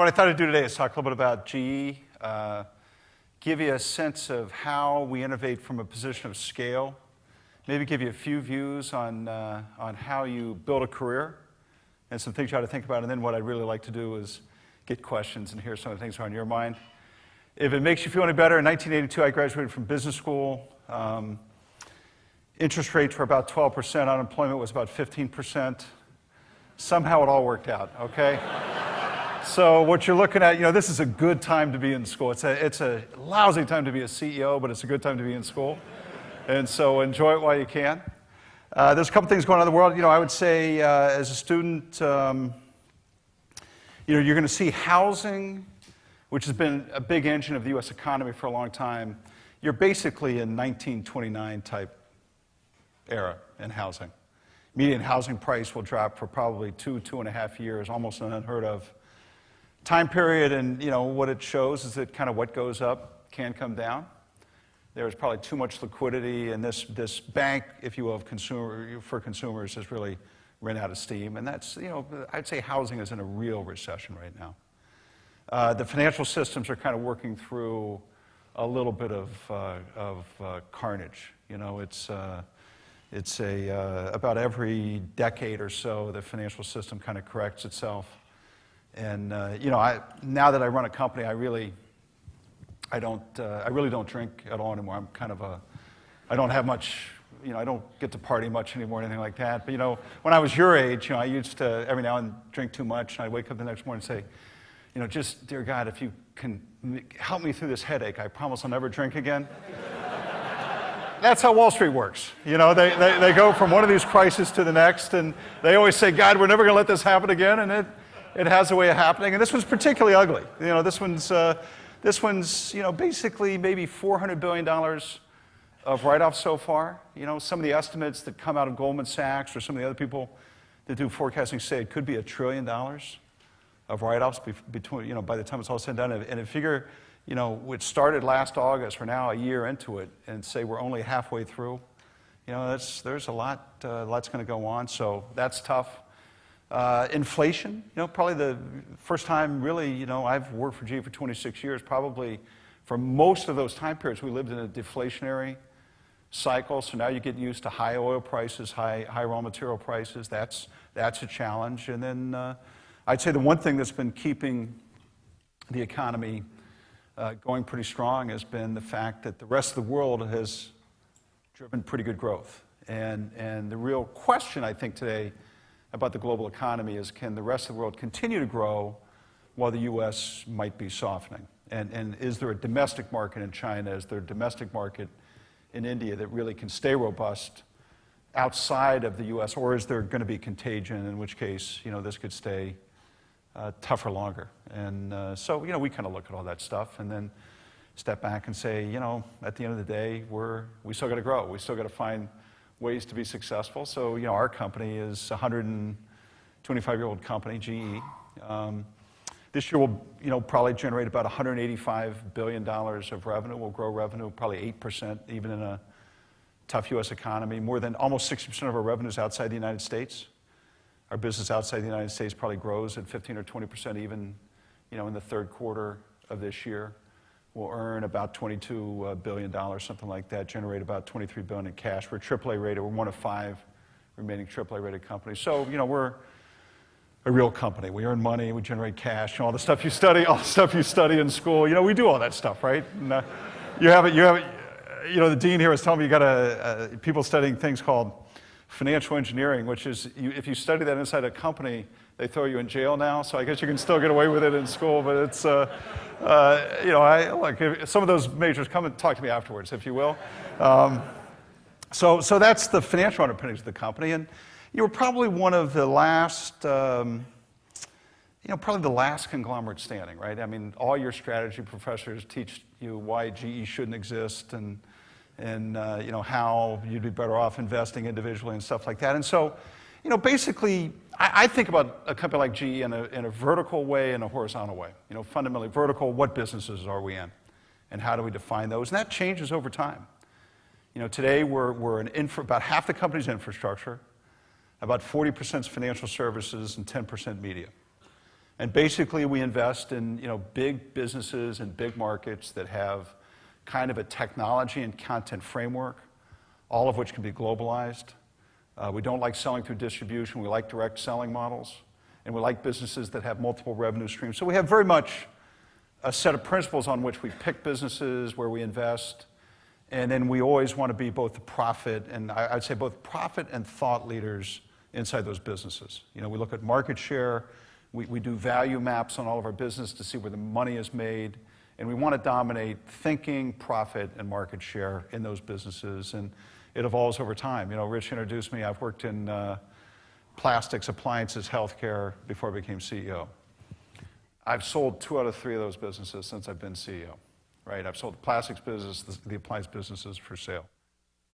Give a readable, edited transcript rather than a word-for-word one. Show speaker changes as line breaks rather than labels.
What I thought I'd do today is talk a little bit about GE, give you a sense of how we innovate from a position of scale, maybe give you a few views on how you build a career and some things you ought to think about. And then what I'd really like to do is get questions and hear some of the things that are on your mind. If it makes you feel any better, in 1982 I graduated from business school. Interest rates were about 12%, unemployment was about 15%. Somehow it all worked out, okay? So what you're looking at, this is a good time to be in school. It's a lousy time to be a CEO, but it's a good time to be in school. And so enjoy it while you can. There's a couple things going on in the world. I would say as a student, you're going to see housing, which has been a big engine of the U.S. economy for a long time. You're basically in 1929 type era in housing. Median housing price will drop for probably 2.5 years, almost an unheard of time period. And what it shows is that kind of what goes up can come down. There's probably too much liquidity, and this bank, if you will, for consumers has really run out of steam. And that's, I'd say housing is in a real recession right now. The financial systems are kind of working through a little bit of carnage. It's about every decade or so, the financial system kind of corrects itself. And now that I run a company, I really don't drink at all anymore. I'm kind of I don't have much, I don't get to party much anymore or anything like that. But when I was your age, I used to every now and then drink too much, and I'd wake up the next morning and say, just, dear God, if you can help me through this headache, I promise I'll never drink again. That's how Wall Street works. They go from one of these crises to the next, and they always say, God, we're never going to let this happen again, and it has a way of happening. And this one's particularly ugly. This one's basically maybe $400 billion of write-offs so far. Some of the estimates that come out of Goldman Sachs or some of the other people that do forecasting say it could be $1 trillion of write-offs by the time it's all said and done. And if you figure, it started last August, we're now a year into it, and say we're only halfway through, there's a lot's going to go on, so that's tough. Inflation, probably the first time really, I've worked for GE for 26 years, probably for most of those time periods we lived in a deflationary cycle, so now you get used to high oil prices, high raw material prices. That's a challenge. And then I'd say the one thing that's been keeping the economy going pretty strong has been the fact that the rest of the world has driven pretty good growth. And the real question, I think, today about the global economy is, can the rest of the world continue to grow while the U.S. might be softening? And is there a domestic market in China? Is there a domestic market in India that really can stay robust outside of the U.S.? Or is there going to be contagion, in which case, this could stay tougher longer? And so, we kind of look at all that stuff and then step back and say, at the end of the day, we still got to grow. We still got to find ways to be successful. So, our company is a 125-year-old company, GE. This year we'll, probably generate about $185 billion of revenue. We'll grow revenue probably 8%, even in a tough U.S. economy. More than almost 60% of our revenue is outside the United States. Our business outside the United States probably grows at 15 or 20% even, in the third quarter of this year. We'll earn about $22 billion, something like that, generate about $23 billion in cash. We're AAA rated. We're one of 5 remaining AAA rated companies. So, we're a real company. We earn money, we generate cash, all the stuff you study in school. We do all that stuff, right? And, the dean here was telling me you got people studying things called financial engineering, which is, if you study that inside a company, they throw you in jail now. So I guess you can still get away with it in school, but it's, look, some of those majors, come and talk to me afterwards, if you will. So that's the financial underpinnings of the company. And you were probably one of the last, probably the last conglomerate standing, right? I mean, all your strategy professors teach you why GE shouldn't exist and how you'd be better off investing individually and stuff like that. And so, basically, I think about a company like GE in a vertical way and a horizontal way. Fundamentally vertical, what businesses are we in? And how do we define those? And that changes over time. Today we're about half the company's infrastructure, about 40% is financial services, and 10% media. And basically, we invest in big businesses and big markets that have kind of a technology and content framework, all of which can be globalized. We don't like selling through distribution. We like direct selling models. And we like businesses that have multiple revenue streams. So we have very much a set of principles on which we pick businesses, where we invest. And then we always want to be both the profit and I'd say both profit and thought leaders inside those businesses. We look at market share. We do value maps on all of our business to see where the money is made. And we want to dominate thinking, profit, and market share in those businesses. And it evolves over time. Rich introduced me. I've worked in plastics, appliances, healthcare before I became CEO. I've sold 2 out of 3 of those businesses since I've been CEO. Right? I've sold the plastics business, the appliance businesses for sale.